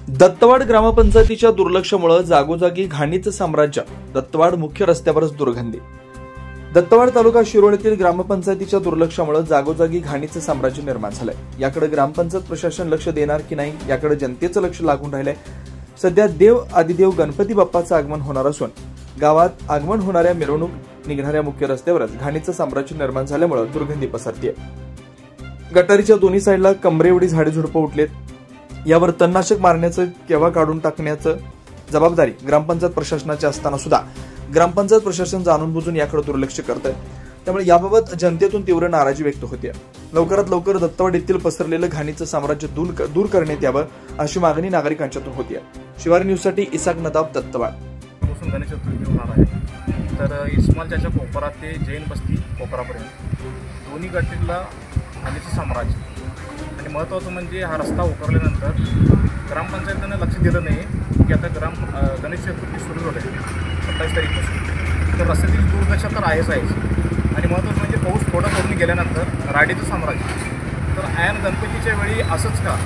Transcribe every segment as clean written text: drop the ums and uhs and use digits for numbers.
दत्तवाड ग्रामपंचायतीच्या दुर्लक्षामुळे जागोजागी घाणीचं साम्राज्य. दत्तवाड मुख्य रस्त्यावरच दुर्गंधी. दत्तवाड तालुका शिरोळ ग्रामपंचायतीच्या दुर्लक्षामुळे जागोजागी घाणीचं साम्राज्य निर्माण झालंय. याकडे ग्रामपंचायत प्रशासन लक्ष देणार की नाही याकडे जनतेचं लक्ष लागून राहिलंय. सध्या देव आदिदेव गणपती बाप्पाचं आगमन होणार असून गावात आगमन होणाऱ्या मिरवणूक निघणाऱ्या मुख्य रस्त्यावरच घाणीचं साम्राज्य निर्माण झाल्यामुळे दुर्गंधी पसरतीये. गटारीच्या दोन्ही साईडला कमरेएवढी झाडे झुडपं उठलेत. यावर तणनाशक मारण्याचं किंवा काढून टाकण्याचं जबाबदारी ग्रामपंचायत प्रशासनाची असताना सुद्धा ग्रामपंचायत प्रशासन जाणून बुजून याकडे दुर्लक्ष करतंय. त्यामुळे याबाबत जनतेतून तीव्र नाराजी व्यक्त होते. लवकरात लवकर दत्तवाड येथील पसरलेलं घाणीचं साम्राज्य दूर करण्यात यावं अशी मागणी नागरिकांच्यातून होती. शिवार न्यूजसाठी इसाक नदाब, दत्तवाड. गणेश चतुर्थी होणार आहे, तर इस्मालच्या कोपरा ते जैन बस्ती कोपरापर्यंत दोन्ही गटारीला घाणीचं साम्राज्य. आणि महत्त्वाचं म्हणजे हा रस्ता उकरल्यानंतर ग्रामपंचायतीनं लक्ष दिलं नाही की आता गणेश चतुर्थी सुरू झाली आहे 27 तारीखपासून, तर रस्त्याची दुर्दशा तर आहेच. आणि महत्त्वाचं म्हणजे पाऊस थोडा करून गेल्यानंतर राडीचं साम्राज्य. तर ऐन गणपतीच्या वेळी असंच का.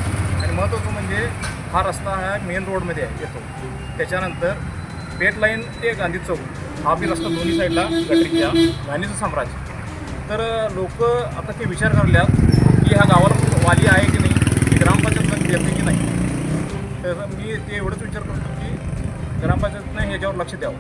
आणि महत्त्वाचं म्हणजे हा रस्ता हा मेन रोडमध्ये येतो. त्याच्यानंतर पेट लाईन ते गांधी चौक हा बी रस्ता दोन्ही साईडला गटरीच्या घाणीचं साम्राज्य. तर लोक आता ते विचार करल्यात की ह्या गावाला वाली आहे की नाही, की ग्रामपंचायत देते की नाही. तर मी ते एवढंच विचार करतो की ग्रामपंचायतीनं ह्याच्यावर लक्ष द्यावं.